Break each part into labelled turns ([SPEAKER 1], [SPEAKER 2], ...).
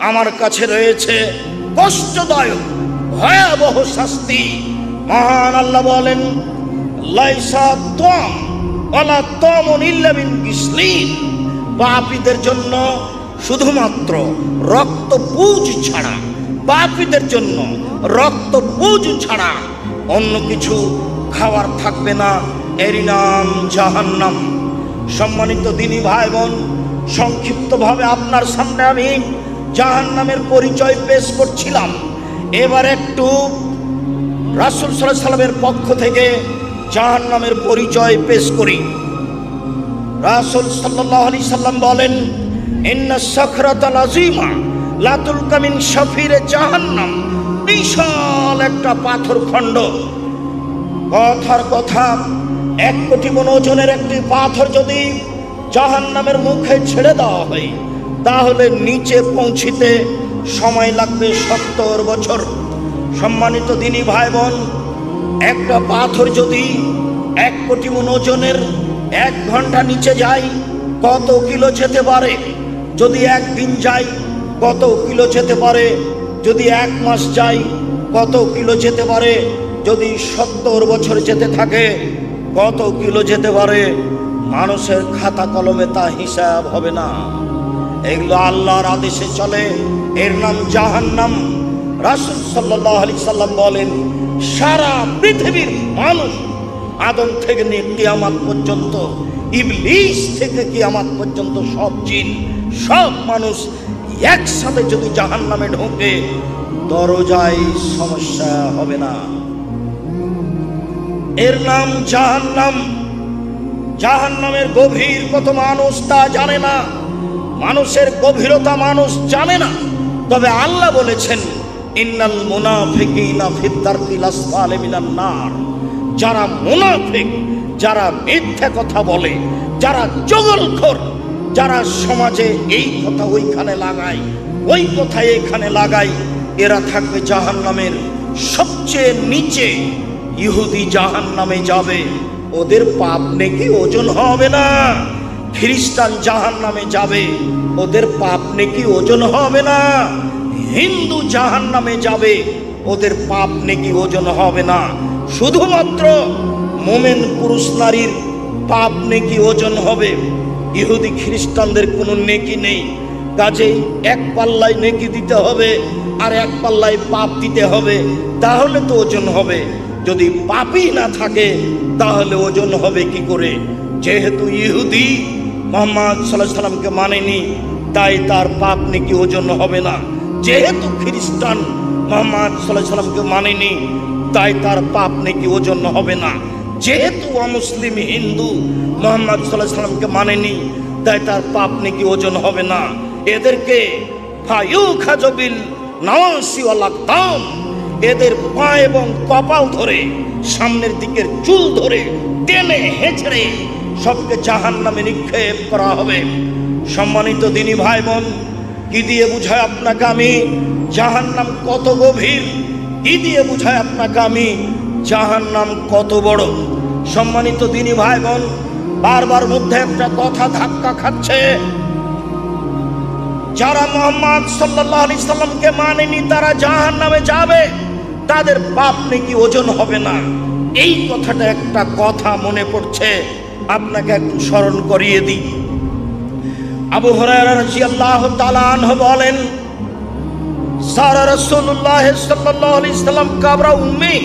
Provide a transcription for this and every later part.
[SPEAKER 1] আমার কাছে রয়েছে কষ্টদায়ক ভয়াবহ শাস্তি। মহান আল্লাহ বলেন, লাইসা তাম ওয়ালা তামুন ইল্লা মিন গিসলিন, পাপীদের জন্য শুধুমাত্র রক্তপুঁজ ছাড়া, পাপীদের জন্য রক্তপুঁজ ছাড়া অন্য কিছু খাবার থাকবে না, এরই নাম জাহান্নাম। সম্মানিত দিনী ভাই বোন, সংক্ষিপ্তভাবে আপনার সামনে আমি জাহান্নামের পরিচয় পেশ করছিলাম। এবার একটু রাসূল সাল্লাল্লাহু আলাইহি সাল্লামের পক্ষ থেকে জাহান্নামের পরিচয় পেশ করি। রাসূল সাল্লাল্লাহু আলাইহি সাল্লাম বলেন, ইন্না সাখরাতাল আযীমা লা তুলকা মিন শাফিরে জাহান্নাম, বিশাল একটা পাথর খণ্ড। কথার কথা, 1 কোটি মণ ওজনের একটি পাথর যদি জাহান্নামের মুখে ছেড়ে দেওয়া হয়, তাহলে নিচে পৌঁছিতে সময় লাগবে 70 বছর। সম্মানিত দিনী ভাই বোন, একটা পাথর যদি 1 কোটি মণ ওজনের 1 ঘন্টা নিচে যায়, কত কিলো যেতে পারে? যদি 1 দিন যায়, কত কিলো যেতে পারে? যদি 1 মাস যায়, কত কিলো যেতে পারে? যদি 70 বছর যেতে থাকে, কত কিলো যেতে পারে? মানুষের খাতা কলমে তা হিসাব হবে না। এগুলো আল্লাহর আদেশে চলে, এর নাম জাহান্নাম। রাসূল সাল্লাল্লাহু আলাইহি সাল্লাম বলেন, সারা পৃথিবীর মানুষ, আদম থেকে নিয়ে কিয়ামত পর্যন্ত, ইবলিস থেকে কিয়ামত পর্যন্ত সব জিন, সব মানুষ একসাথে যদি জাহান্নামে ঢোকে, দরজায় সমস্যা হবে না। এর নাম জাহান্নাম। জাহান্নামের গভীর কত মানুষ তা জানে না, মানুষের গভীরতা মানুষ জানে না। তবে আল্লাহ বলেছেন, ইন্নাল মুনাফিকিনা ফিদ দারকিল আসফালি মিনান নার। যারা মুনাফিক, যারা মিথ্যা কথা বলে, যারা জগলখোর, যারা সমাজে এই কথা ওইখানে লাগায়, ওই কথা এখানে লাগায়, এরা থাকবে জাহান্নামের সবচেয়ে নিচে। ইহুদি জাহান্নামে যাবে, ওদের পাপ নেকি ওজন হবে না। খ্রিস্টান জাহান্নামে যাবে, ওদের পাপ নেকি ওজন হবে না। হিন্দু জাহান্নামে যাবে, ওদের পাপ নেকি ওজন হবে না। শুধুমাত্র মোমেন পুরুষ নারীর পাপ নেকি ওজন হবে। ইহুদি খ্রিস্টানদের কোনো নেকি নেই। কাজেই 1 পাল্লায় নেকি দিতে হবে, আর 1 পাল্লায় পাপ দিতে হবে, তাহলে তো ওজন হবে। যদি পাপই না থাকে, তাহলে ওজন হবে কি করে? যেহেতু ইহুদি মুহাম্মদ সাল্লাল্লাহু আলাইহি সাল্লামকে মানেনি, তাই তার পাপ নেকি ওজন হবে না। যেহেতু খ্রিস্টান মুহাম্মদ সাল্লাল্লাহু আলাইহি সাল্লামকে মানেনি, তাই তার পাপ নেকি ওজন হবে না। যেহেতু অমুসলিম হিন্দু মুহাম্মদ সাল্লাল্লাহু আলাইহি সাল্লামকে মানেনি, তাই তার পাপ নেকি ওজন হবে না। এদেরকে ফায়ুখাজবিল নাওয়াসি ওয়াল আকদাম, এদের পা এবং কপাল ধরে, সামনের দিকের চুল ধরে টেনে হেঁচড়ে সবকে জাহান্নামে নিক্ষেপ করা হবে। সম্মানিত দিনী ভাই বোন, কি দিয়ে বুঝায় আপনাকে আমি জাহান্নাম কত গভীর? কি দিয়ে বুঝায় আপনাকে আমি জাহান্নাম কত বড়? সম্মানিত দিনী ভাই বোন, বারবার মধ্যে একটা কথা ধাক্কা খাচ্ছে, যারা মুহাম্মদ সাল্লাল্লাহু আলাইহি সাল্লামকে মানেনি তারা জাহান্নামে যাবে, তাদের পাপ নাকি ওজন হবে না। এই কথাটা একটা কথা মনে পড়ছে, আপনাকে একটু স্মরণ করিয়ে দিই। আবু হুরায়রা রাদিয়াল্লাহু তাআলা আনহু বলেন, সারা রাসূলুল্লাহ সাল্লাল্লাহু আলাইহি সাল্লাম কাবরা উম্মি,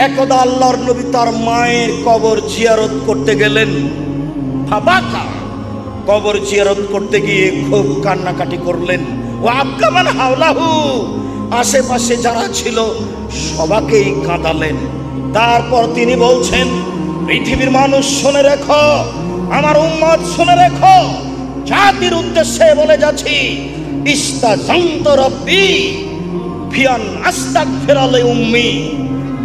[SPEAKER 1] একদা আল্লাহর নবী তার মায়ের কবর জিয়ারত করতে গেলেন। ফাবাকা, কবর জিয়ারত করতে গিয়ে খুব কান্নাকাটি করলেন। ও আবকামান হাওলাহু, আশেপাশে যারা ছিল সবাইকেই কাঁদালেন। তারপর তিনি বলছেন, পৃথিবীর মানুষ শুনে রেখো, আমার উম্মত শুনে রেখো, জাতির উদ্দেশ্যে বলে যাচ্ছি, ইস্তাযানতু রাব্বি ফিয়ান আস্তাগফিরা লি উম্মি,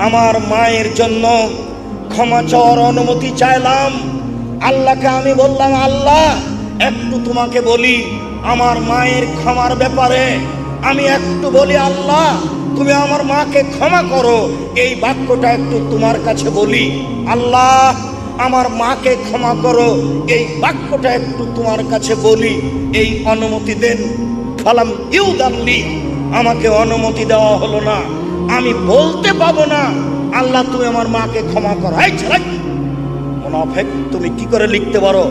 [SPEAKER 1] আমার মায়ের জন্য ক্ষমা চাওয়ার অনুমতি চাইলাম। আল্লাহকে আমি বললাম, আল্লাহ একটু তোমাকে বলি আমার মায়ের ক্ষমার ব্যাপারে, আমি একটু বলি আল্লাহ তুমি আমার মাকে ক্ষমা করো, এই বাক্যটা একটু তোমার কাছে বলি। আল্লাহ আমার মাকে ক্ষমা করো, এই বাক্যটা একটু তোমার কাছে বলি, এই অনুমতি দেন। ফালাম ইউদানলি, আমাকে অনুমতি দেওয়া হলো না, আমি বলতে পাবো না আল্লাহ তুমি আমার মাকে ক্ষমা করো। এই ছেলে মুনাফিক, তুমি কি করে লিখতে পারো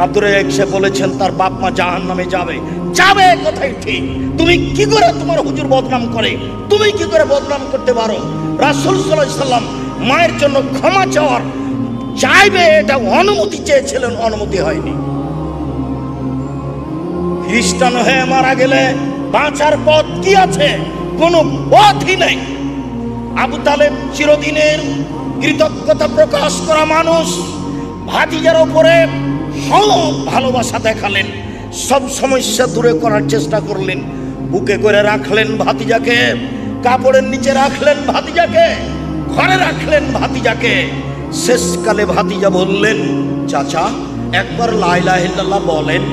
[SPEAKER 1] আব্দুর রাজ্জাক সে বলেছেন তার বাপ মা জাহান্নামে যাবে? যাবে, কথাই ঠিক। তুমি কি করে তোমার হুজুর বদনাম করে, তুমি কি করে বদনাম করতে পারো? রাসূল সাল্লাল্লাহু আলাইহি সাল্লাম মায়ের জন্য ক্ষমা চাওয়ার চাইবে এটা অনুমতি চেয়েছিলেন, অনুমতি হয়নি। খ্রিস্টান হয়ে মারা গেলে বাঁচার পথ কি আছে? কোনো পথই নেই। আবু তালেব চিরদিনের কৃতজ্ঞতা প্রকাশ করা মানুষ, ভাতিজার ওপরে সব ভালোবাসা দেখালেন, সব সমস্যা দূরে করার চেষ্টা করলেন, বুকে করে রাখলেন ভাতিজাকে, কাপড়ের নিচে রাখলেন ভাতিজাকে, ঘরে রাখলেন ভাতিজাকে। শেষকালে ভাতিজা বললেন, চাচা একবার লা ইলাহা ইল্লাল্লাহ বলেন।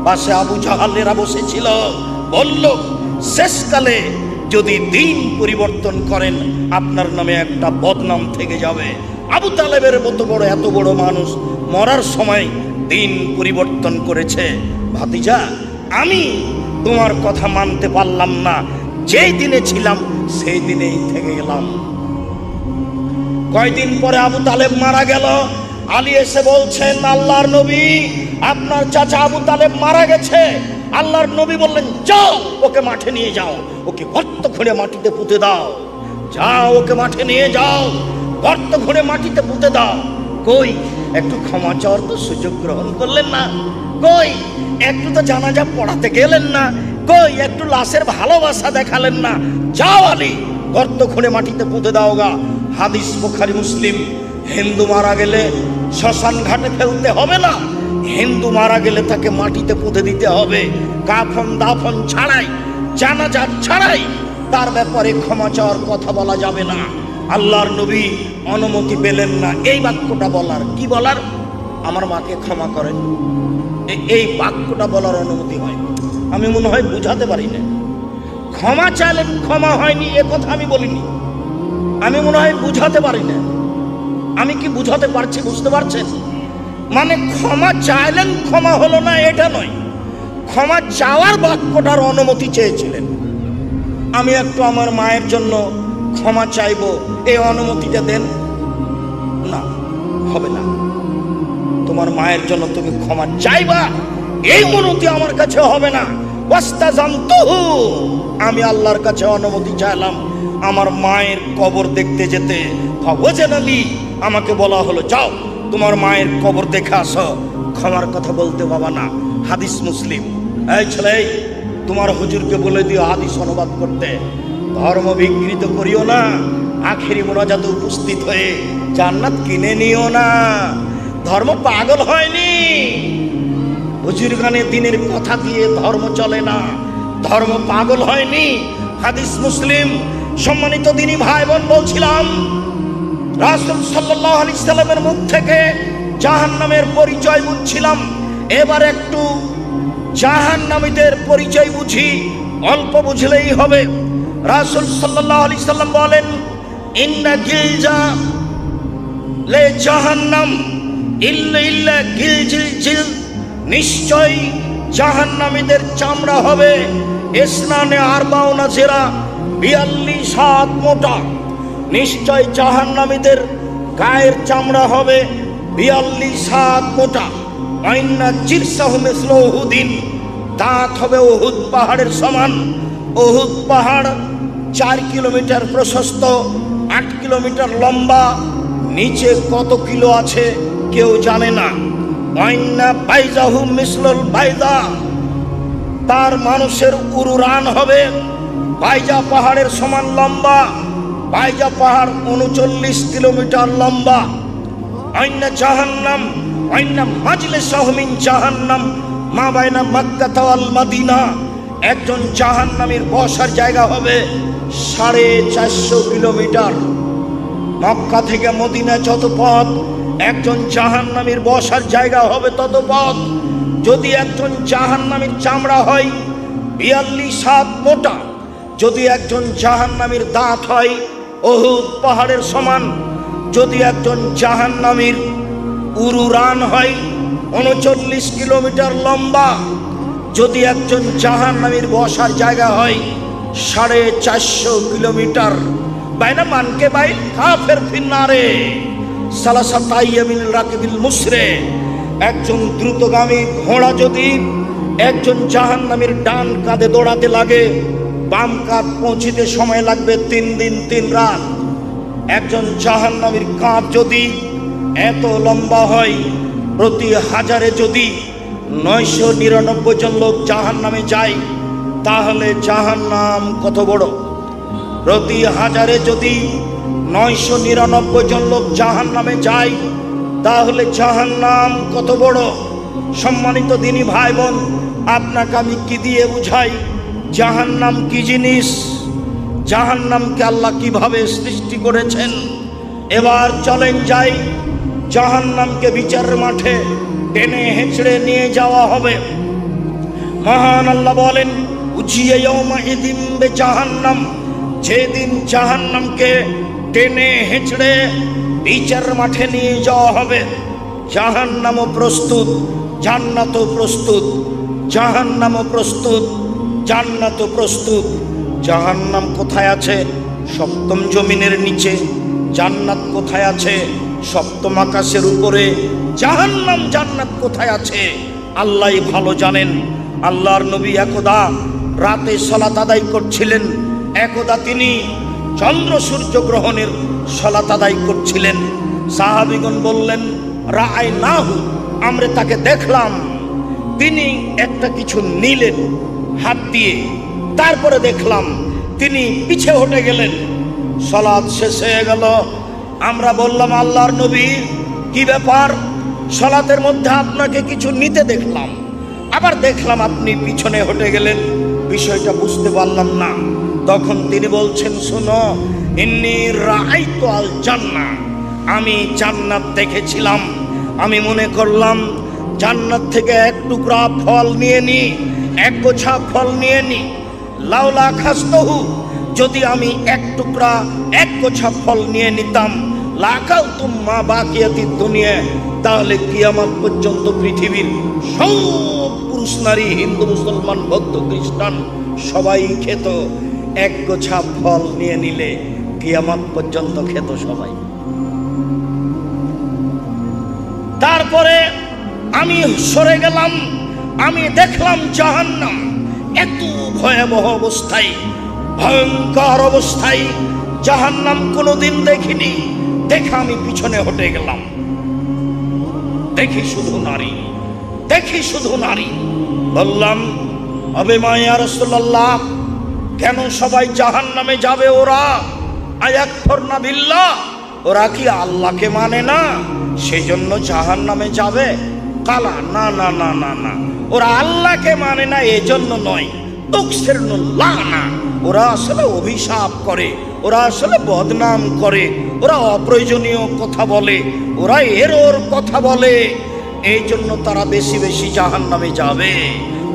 [SPEAKER 1] পাশে আবু জাহালেরা বসেছিল, বলল শেষকালে যদি দিন পরিবর্তন করেন আপনার নামে একটা বদনাম থেকে যাবে। আবু তালেবের মতো বড় এত বড় মানুষ মরার সময় দিন পরিবর্তন করেছে। ভাতিজা আমি তোমার কথা মানতে পারলাম না, যেই দিনে ছিলাম সেই দিনেই থেকে গেলাম। কয়দিন পরে আবু তালেব মারা গেল। আলী এসে বলছেন, আল্লাহর নবী আপনার চাচা আবু তালেব মারা গেছে। আল্লাহর নবী বললেন, যাও ওকে মাঠে নিয়ে যাও, ওকে গর্ত খুঁড়ে মাটিতে পুঁতে দাও। যাও ওকে মাঠে নিয়ে যাও, গর্ত খুঁড়ে মাটিতে পুঁতে দাও। কই একটু ক্ষমা চাওয়ার তো সুযোগ গ্রহণ করলেন না? কই একটু তো জানাজা পড়াতে গেলেন না? কই একটু লাশের ভালোবাসা দেখালেন না? যাও আলী গর্ত খুঁড়ে মাটিতে পুঁতে দাও গা। হাদিস বুখারী মুসলিম। হিন্দু মারা গেলে শ্মশান ঘাটে ফেলতে হবে না, হিন্দু মারা গেলে তাকে মাটিতে পুঁতে দিতে হবে, কাফন দাফন ছাড়াই, জানাজা ছাড়াই তার ব্যাপারে ক্ষমা চাওয়ার কথা বলা যাবে না। আল্লাহর নবী অনুমতি পেলেন না এই বাক্যটা বলার। কি বলার? আমার মাকে ক্ষমা করেন, এই বাক্যটা বলার অনুমতি হয়। আমি মনে হয় বুঝাতে পারি না। ক্ষমা চাইলেন, ক্ষমা হয়নি এ কথা আমি বলিনি। আমি মনে হয় বুঝাতে পারি না। আমি কি বুঝাতে পারছি? বুঝতে পারছেন? মানে ক্ষমা চাইলেন, ক্ষমা হলো না এটা নয়, ক্ষমা চাওয়ার বাক্যটার অনুমতি চেয়েছিলেন। আমি একটু আমার মায়ের জন্য ক্ষমা চাইবো, এই অনুমতিটা দেন। না, হবে না। তোমার মায়ের জন্য তুমি ক্ষমা চাইবা এই অনুমতি আমার কাছে হবে না। ওয়াস্তাজামতুহু, আমি আল্লাহর কাছে অনুমতি চাইলাম আমার মায়ের কবর দেখতে যেতে। ফাওয়াজানালি, আমাকে বলা হলো যাও তোমার মায়ের কবর দেখে আসো, ক্ষমার কথা বলতে বাবা না। হাদিস মুসলিম। এই ছেলে, তোমার হুজুরকে বলে দিও হাদিস অনুবাদ করতে। ধর্ম বিকৃত করিও না, আখেরি মোনাজাতে উপস্থিত হয়ে জান্নাত কিনে নিও না। ধর্ম পাগল হয়নি। হুজুর গানে দিনের কথা দিয়ে ধর্ম চলে না, ধর্ম পাগল হয়নি। হাদিস মুসলিম। সম্মানিত দিনী ভাই বোন, বলছিলাম রাসূল সাল্লাল্লাহু আলাইহি সাল্লামের মুখ থেকে জাহান্নামের পরিচয় বুঝছিলাম। এবার একটু জাহান্নামীদের পরিচয় বুঝি, অল্প বুঝলেই হবে। রাসূল সাল্লাল্লাহু আলাইহি সাল্লাম বলেন, ইন্না গিলজা লে জাহান্নাম ইল্লা গিলজিল, নিশ্চয় জাহান্নামীদের চামড়া হবে ইসনানে আরবাউনা জিরা, 42 হাত মোটা। নিশ্চয় জাহান্নামীদের গায়ের চামড়া হবে 42 হাত মোটা। আইন্না জিরসাহু মিসলু উহুদিন, দাঁত হবে উহুদ পাহাড়ের সমান। উহুদ পাহাড় 4 কিলোমিটার প্রশস্ত, 8 কিলোমিটার লম্বা। নিচে কত কিলো আছে কেউ জানে না। আইন্না বাইজাহু মিসলুল বাইদা, তার মানুষের উরুরান হবে বাইজা পাহাড়ের সমান লম্বা। বাইজা পাহাড় 39 কিলোমিটার লম্বা। আইন্না জাহান্নাম আইন্না মাজলিসাহু মিন জাহান্নাম মা বাইনা মক্কা ওয়াল মদিনা, একজন জাহান্নামীর বসার জায়গা হবে 450 কিলোমিটার। মক্কা থেকে মদিনা যত পথ, একজন জাহান্নামীর বসার জায়গা হবে তত পথ। যদি একজন জাহান্নামীর চামড়া হয় 42 হাত মোটা, যদি একজন জাহান্নামীর দাঁত হয় উহুদ পাহাড়ের সমান, যদি একজন জাহান্নামীর উরুরান হয় 39 কিলোমিটার লম্বা, যদি একজন জাহান্নামীর বসার জায়গা হয় 450 কিলোমিটার, বাইনা মানকে বাই কাফের ফিন্নারে সালাসাতাইয়ামিন রাকিবিল মুসরে, একজন দ্রুতগামী ঘোড়া যদি একজন জাহান্নামীর ডান কাঁধে দৌড়াতে লাগে, বাম কাঁধ পৌঁছিতে সময় লাগবে 3 দিন 3 রাত। একজন জাহান্নামীর কাঁধ যদি এত লম্বা হয়, প্রতি হাজারে যদি 999 জন লোক জাহান্নামে যায়, তাহলে জাহান্নাম কত বড়? প্রতি হাজারে যদি 999 জন লোক জাহান্নামে যায়, তাহলে জাহান্নাম কত বড়? সম্মানিত দিনী ভাই বোন, আপনাকে আমি কি দিয়ে বুঝাই জাহান্নাম কি জিনিস, জাহান্নামকে আল্লাহ কিভাবে সৃষ্টি করেছেন। এবার চলেন যাই, জাহান্নামকে বিচারের মাঠে টেনে হেঁচড়ে নিয়ে যাওয়া হবে। মহান আল্লাহ বলেন, উজিয়া ইয়াউমা ইদিন জাহান্নাম, যেদিন জাহান্নামকে টেনে হেঁচড়ে বিচারের মাঠে নিয়ে যাওয়া হবে, জাহান্নামও প্রস্তুত, জান্নাতও প্রস্তুত, জাহান্নামও প্রস্তুত, জান্নাতও প্রস্তুত। জাহান্নাম কোথায় আছে? 7ম জমিনের নিচে। জান্নাত কোথায় আছে? 7ম আকাশের উপরে। জাহান্নাম জান্নাত কোথায় আছে আল্লাহই ভালো জানেন। আল্লাহর নবী একদা রাতে সালাত আদায় করছিলেন, একদা তিনি চন্দ্র সূর্য গ্রহণের সালাত আদায় করছিলেন। সাহাবীগণ বললেন, রাআইনাহু, আমরা তাকে দেখলাম। তিনি একটা কিছু নিলেন হাত দিয়ে, তারপরে দেখলাম তিনি পিছে হটে গেলেন। সালাত শেষ হয়ে গেল। আমরা বললাম, আল্লাহর নবী কি ব্যাপার? সালাতের মধ্যে আপনাকে কিছু নিতে দেখলাম, আবার দেখলাম আপনি পিছনে হটে গেলেন, বিষয়টা বুঝতে পারলাম না। তখন তিনি বলছেন, শোনো, ইন্নী রাআইতু আল জান্নাহ, আমি জান্নাত দেখেছিলাম। আমি মনে করলাম জান্নাত থেকে এক টুকরা ফল নিয়ে নি, এক গোছা ফল নিয়ে নি। লাউলা খাস্তহু, যদি আমি এক টুকরা এক গোছা ফল নিয়ে নিতাম, লাকালতুম মা বাকিয়াতিদ দুনিয়া, তাহলে কিয়ামত পর্যন্ত পৃথিবীর সব পুরুষ নারী, হিন্দু মুসলমান বৌদ্ধ খ্রিস্টান সবাই খেত। এক গোছা ফল নিয়ে নিলে কিয়ামত পর্যন্ত খেত সবাই। তারপরে আমি সরে গেলাম, আমি দেখলাম জাহান্নাম এত ভয়াবহ অবস্থায়, ভয়ঙ্কর অবস্থায় জাহান্নাম কোনোদিন দেখিনি। দেখে আমি পিছনে হটে গেলাম। দেখি শুধু নারী, দেখি শুধু নারী। বললাম, আবে মা ইয়া রাসূলুল্লাহ, কেন সবাই জাহান্নামে যাবে? ওরা আয়াকফুরনা বিল্লাহ, ওরা কি আল্লাহকে মানে না, সেই জন্য জাহান্নামে যাবে? কালা, না না না না না, ওরা আল্লাহকে মানে না এজন্য নয়, তুকসিরুল্লাহ না, ওরা আসলে অভিশাপ করে, ওরা আসলে বদনাম করে, ওরা অপ্রয়োজনীয় কথা বলে, ওরা এরর কথা বলে, এই জন্য তারা বেশি বেশি জাহান্নামে যাবে।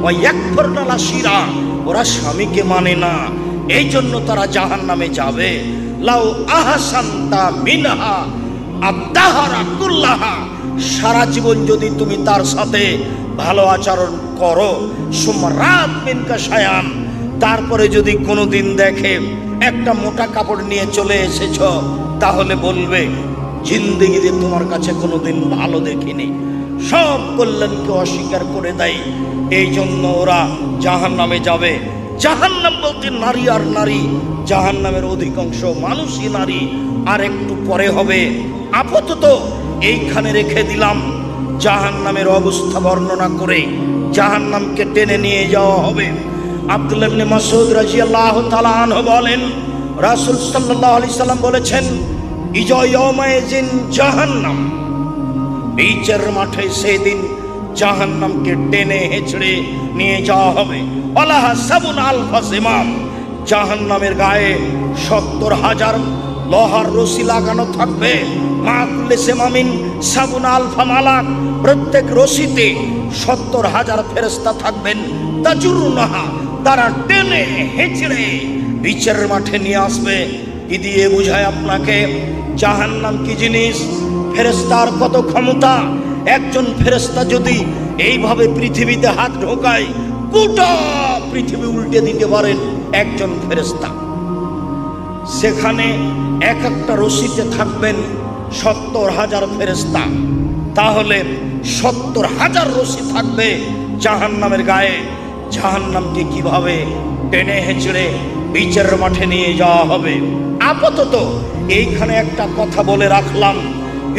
[SPEAKER 1] ওয়ায়াকফুরনা লাশিরা, ওরা স্বামীকে মানে না, এই জন্য তারা জাহান্নামে যাবে। লাউ আহসানতা মিনহা আদাহারা কুল্লাহা, সারা জীবন যদি তুমি তার সাথে ভালো আচরণ করো, সুমরাত মিনকা শায়ান, তারপরে যদি কোনোদিন দেখে একটা মোটা কাপড় নিয়ে চলে এসেছ, তাহলে বলবে জিন্দেগিতে তোমার কাছে কোনোদিন ভালো দেখিনি। সব কল্যাণকে অস্বীকার করে দেয়, এই জন্য ওরা জাহান্নামে যাবে। জাহান্নাম বলতে নারী আর নারী, জাহান্নামের অধিকাংশ মানুষই নারী। আর একটু পরে হবে, আপাতত এইখানে রেখে দিলাম। জাহান্নামের অবস্থা বর্ণনা করে জাহান্নামকে টেনে নিয়ে যাওয়া হবে। আব্দুল্লাহ ইবনে মাসউদ রাদিয়াল্লাহু তাআলা আনহু বলেন, রাসূল সাল্লাল্লাহু আলাইহি সাল্লাম বলেছেন, ইজা ইয়াউমাইজিন জাহান্নাম, বিচার মাঠে সেদিন জাহান্নামকে টেনে হেঁচড়ে নিয়ে যাওয়া হবে। আলাহা সাবুন আলফা সিমাম, জাহান্নামের গায়ে 70,000 লোহার রশি লাগানো থাকবে। মা কুল্লি সিমামিন সাবুন আলফা মালাক, প্রত্যেক রশিতে 70,000 ফেরেশতা থাকবেন। তাজুরুনাহা, তারা টেনে হেঁচড়ে বিচারের মাঠে নিয়ে আসবে। কি দিয়ে বুঝায় আপনাকে জাহান্নাম কি জিনিস, ফেরেশতার কত ক্ষমতা। একজন ফেরেশতা যদি এইভাবে পৃথিবীতে হাত ঢোকায়, গোটা পৃথিবী উল্টে দিতে পারেন একজন ফেরেশতা। সেখানে এক একটা রশিতে থাকবেন 70,000 ফেরেশতা। তাহলে 70,000 রশি থাকবে জাহান্নামের গায়ে। জাহান্নামকে কিভাবে টেনে হেঁচড়ে বিচারের মাঠে নিয়ে যাওয়া হবে। আপাতত এইখানে একটা কথা বলে রাখলাম,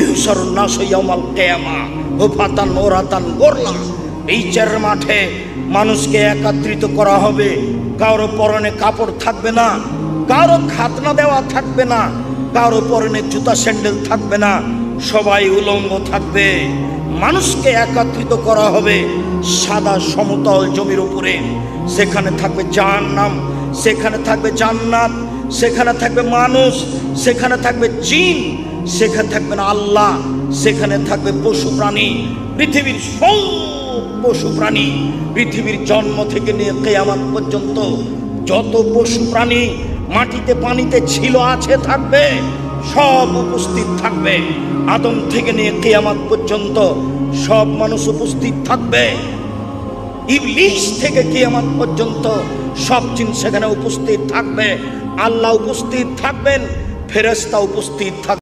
[SPEAKER 1] ইহশারুন নাস ইয়াউমাল কিয়ামা হুফাতান ওরাতান গোরলা। বিচারের মাঠে মানুষকে একত্রিত করা হবে। কারো পরনে কাপড় থাকবে না, কারো খাতনা দেওয়া থাকবে না, কারো পরনে জুতা স্যান্ডেল থাকবে না, সবাই উলঙ্গ থাকবে। মানুষকে একত্রিত করা হবে সাদা সমতল জমির উপরে। সেখানে থাকবে জাহান্নাম, সেখানে থাকবে জান্নাত, সেখানে থাকবে মানুষ, সেখানে থাকবে জিন, সেখানে থাকবে না আল্লাহ, সেখানে থাকবে পশু প্রাণী। পৃথিবীর সব পশু প্রাণী, পৃথিবীর জন্ম থেকে নিয়ে কিয়ামত পর্যন্ত যত পশু প্রাণী মাটিতে পানিতে ছিল, আছে, থাকবে, সব উপস্থিত থাকবে। আদম থেকে নিয়ে কিয়ামত পর্যন্ত সব মানুষ উপস্থিত থাকবে। ইবলিস থেকে কিয়ামত পর্যন্ত সব জিন সেখানে উপস্থিত থাকবে। আল্লাহ উপস্থিত থাকবেন, ফেরেশতা উপস্থিত থাকবে।